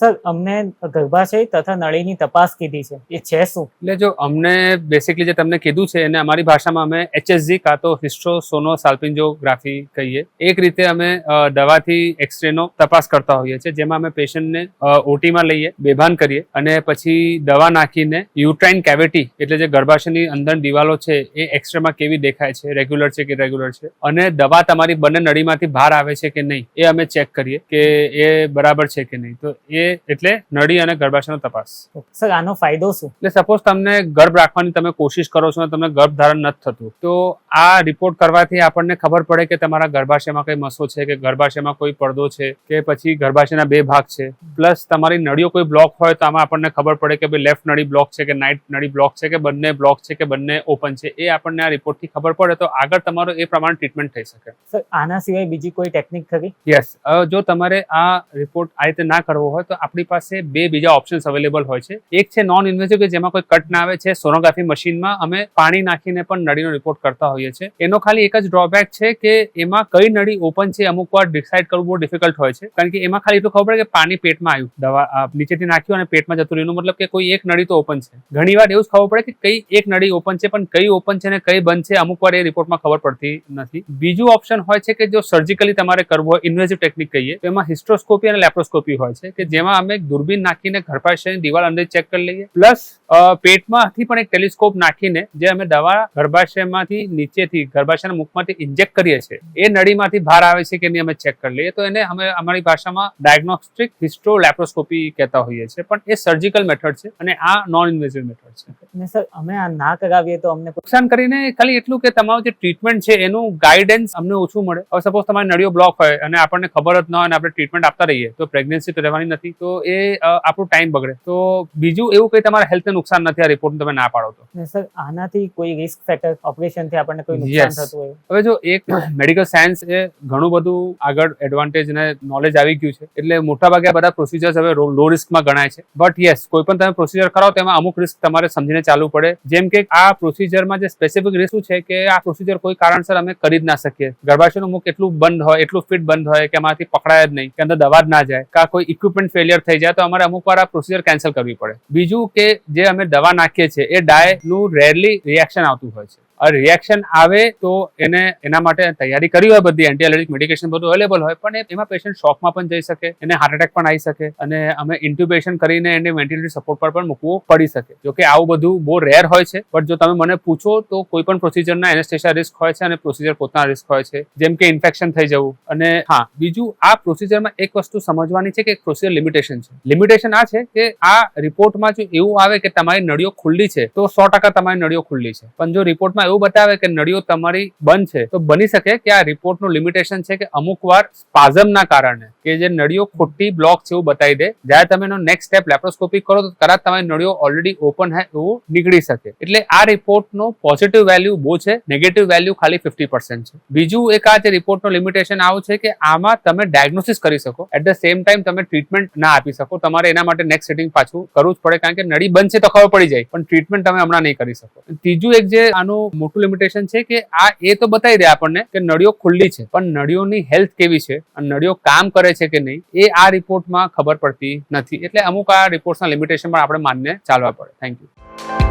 Sir અમને ગર્ભાશય તથા નળીની તપાસ કીધી છે, એ છે શું? એટલે જો અમને બેસિકલી જે તમને કીધું છે એને અમારી ભાષામાં અમે HSG કાં તો હિસ્ટ્રોસોનોસાલ્પિન્જોગ્રાફી કહીએ. એક રીતે અમે દવાથી એક્સરેનો તપાસ કરતા હોઈએ છીએ, જેમાં અમે પેશન્ટને ઓટીમાં લઈએ, બેભાન કરીએ અને પછી દવા નાખીને યુટ્રાઇન કેવિટી એટલે જે ગર્ભાશયની અંદર દિવાલો છે એ એક્સરેમાં કેવી દેખાય છે, રેગ્યુલર છે કે ઇરેગ્યુલર છે, અને દવા તમારી બંને નળીમાંથી બહાર આવે છે કે નહીં એ અમે ચેક કરીએ કે એ બરાબર છે કે નહીં. તો એ એટલે નળી અને ગર્ભાશયનો તપાસ. સર આનો ફાયદો શું? એટલે સપોઝ તમને ગર્ભ રાખવાની તમે કોશિશ કરો છો અને તમને ગર્ભ ધારણ નથી થતું, તો આ રિપોર્ટ કરવાથી આપણને ખબર પડે કે તમારા ગર્ભાશયમાં કઈ મસો છે, કે ગર્ભાશયમાં કોઈ પડદો છે, કે પછી ગર્ભાશયના બે ભાગ છે, પ્લસ તમારી નળીઓ કોઈ બ્લોક હોય તો આમાં આપણને ખબર પડે કે ભાઈ લેફ્ટ નળી બ્લોક છે કે રાઈટ નળી બ્લોક છે, કે બંને બ્લોક છે કે બંને ઓપન છે. એ આપણને આ રિપોર્ટથી ખબર પડે તો આગળ તમારો એ પ્રમાણે ટ્રીટમેન્ટ થઈ શકે. સર આના સિવાય બીજી કોઈ ટેકનિક ખરી? યસ, જો તમારે આ રિપોર્ટ આ રીતે ના કરવો હોય તો આપણી પાસે બે બીજા ઓપ્શન્સ અવેલેબલ હોય છે. એક છે નોન ઇન્વેઝિવ કે જેમાં કોઈ કટ ના આવે છે. સોનોગ્રાફી મશીનમાં અમે પાણી નાખીને પણ નળીનો રિપોર્ટ કરતા હોઈએ છીએ. એનો ખાલી એક જ ડ્રોબેક છે કે એમાં કઈ નળી ઓપન છે અમુક વાર ડિસાઇડ કરવું બહુ ડિફિકલ્ટ હોય છે, કારણ કે એમાં ખાલી એટલું ખબર પડે કે પાણી પેટમાં આવ્યું, દવા નીચેથી નાખ્યું અને પેટમાં જતું રહ્યું, મતલબ કે કોઈ એક નળી તો ઓપન છે. ઘણી વાર એવું જ ખબર પડે કે કઈ એક નળી ઓપન છે, પણ કઈ ઓપન છે ને કઈ બંધ છે અમુક વાર એ રિપોર્ટમાં ખબર પડતી નથી. બીજું ઓપ્શન હોય છે કે જો સર્જિકલી તમારે કરવું હોય, ઇન્વેઝિવ ટેકનિક કહીએ, તો એમાં હિસ્ટ્રોસ્કોપી અને લેપ્રોસ્કોપી હોય છે, કે જેમાં અમે દૂરબીન નાખીને ગર્ભાશયની દિવાલ અંદર ચેક કરી લઈએ, પ્લસ પેટમાંથી પણ એક ટેલિસ્કોપ નાખીને જે અમે દવા ગર્ભાશયમાંથી નીચેથી ગર્ભાશયના મુખમાંથી ઇન્જેક્ટ કરીએ છીએ એ નળીમાંથી બહાર આવે છે કે નહીં અમે ચેક કરી લઈએ. તો એને અમે અમારી ભાષામાં ડાયગ્નોસ્ટિક હિસ્ટ્રો લેપ્રોસ્કોપી કહેતા હોઈએ છીએ, પણ એ સર્જિકલ મેથડ છે અને આ નોન ઇન્વેઝિવ મેથડ છે. અને સર અમે આ ના કરાવીએ તો અમને નુકસાન કરીને ખાલી એટલું કે તમારું જે ટ્રીટમેન્ટ છે એનું ગાઈડન્સ અમને ઓછું મળે. હવે સપોઝ તમારી નળીઓ બ્લોક હોય અને આપણને ખબર જ ન હોય અને આપણે ટ્રીટમેન્ટ આપતા રહીએ તો પ્રેગ્નન્સી તો રહેવાની નથી, તો એ આપણું ટાઈમ બગડે. તો બીજું એવું કંઈ તમારા હેલ્થને નુકસાન નથી આ રિપોર્ટ તમે ના પાડો તો. સર આનાથી કોઈ રિસ્ક ફેક્ટર ઓપરેશનથી આપણને કોઈ નુકસાન થતું હોય? હવે જો એક મેડિકલ સાયન્સ એ ઘણું બધું આગળ એડવાન્ટેજ અને નોલેજ આવી ગયું છે, એટલે મોટાભાગે બધા પ્રોસિજર્સ હવે લો રિસ્કમાં ગણાય છે. બટ યસ, કોઈ પણ તમે પ્રોસિજર કરાવો તેમાં અમુક રિસ્ક તમારે સમજીને ચાલવું પડે. જેમ કે આ પ્રોસિજરમાં જે સ્પેસિફિક રિસ્ક છે કે આ પ્રોસિજર કોઈ કારણસર અમે કરી જ ના શકીએ, ગર્ભાશયનું મુખ એટલું બંધ હોય, એટલું ફિટ બંધ હોય કે એમાંથી પકડાય જ નહીં, કે અંદર દવા જ ના જાય, કા કોઈ ઇક્વિપમેન્ટ ફેલિયર થઈ જાય તો અમારે અમુક વાર આ પ્રોસિજર કેન્સલ કરવી પડે. બીજું કે જે અમે દવા નાખીએ છીએ એ ડાયનું રેરલી રિએક્શન આવતું હોય છે. રિએક્શન આવે તો એના માટે તૈયારી કરી હોય, બધી એન્ટી એલર્જીક મેડિકેશન બધું અવેલેબલ હોય, પણ એમાં પેશન્ટ શોકમાં પણ જઈ શકે, એને હાર્ટ એટેક પણ આવી શકે અને અમે ઇન્ટ્યુબેશન કરીને એને વેન્ટિલેટર સપોર્ટ પર પણ મૂકવું પડી શકે. જો કે આવું બધું બહુ રેર હોય છે, બટ જો તમે મને પૂછો તો કોઈ પણ પ્રોસિજરના એનેસ્થેસિયા રિસ્ક હોય છે અને પ્રોસિજર પોતાના રિસ્ક હોય છે, જેમ કે ઇન્ફેક્શન થઈ જવું. અને હા, બીજું આ પ્રોસિજરમાં એક વસ્તુ સમજવાની છે કે પ્રોસિજર લિમિટેશન છે. લિમિટેશન આ છે કે આ રિપોર્ટમાં જો એવું આવે કે તમારી નળીઓ ખુલ્લી છે તો 100% તમારી નળીઓ ખુલ્લી છે, પણ જો રિપોર્ટમાં એવું બતાવે કે નળીઓ તમારી બંધ છે તો બની શકે કે આ રિપોર્ટનું લિમિટેશન છે કે અમુક વાર સ્પાઝમના કારણે કે જે નળીઓ ખોટી બ્લોક છે એવું બતાવી દે. જ્યારે તમે એનો નેક્સ્ટ સ્ટેપ લેપ્રોસ્કોપી કરો તો કદાચ તમારી નળીઓ ઓલરેડી ઓપન હે એવું નીકળી શકે. એટલે આ રિપોર્ટનો પોઝિટિવ વેલ્યુ બહુ છે, નેગેટિવ વેલ્યુ ખાલી 50% છે. બીજું એક આ જે રિપોર્ટનો લિમિટેશન આવું છે કે આમાં તમે ડાયગ્નોસિસ કરી શકો, એટ ધ સેમ ટાઈમ તમે ટ્રીટમેન્ટ ના આપી શકો. તમારે એના માટે નેક્સ્ટ સેટિંગ પાછું કરવું જ પડે, કારણ કે નળી બંધ છે તો ખબર પડી જાય, પણ ટ્રીટમેન્ટ તમે હમણાં નહીં કરી શકો. ત્રીજું એક જે આનું મોટું લિમિટેશન છે કે આ એ તો બતાવી દે આપણને કે નળીઓ ખુલ્લી છે, પણ નળીઓની હેલ્થ કેવી છે અને નળીઓ કામ કરે છે કે નહીં એ આ રિપોર્ટમાં ખબર પડતી નથી. એટલે અમુક આ રિપોર્ટના લિમિટેશન પણ આપણે માનીને ચાલવા પડે. Thank you.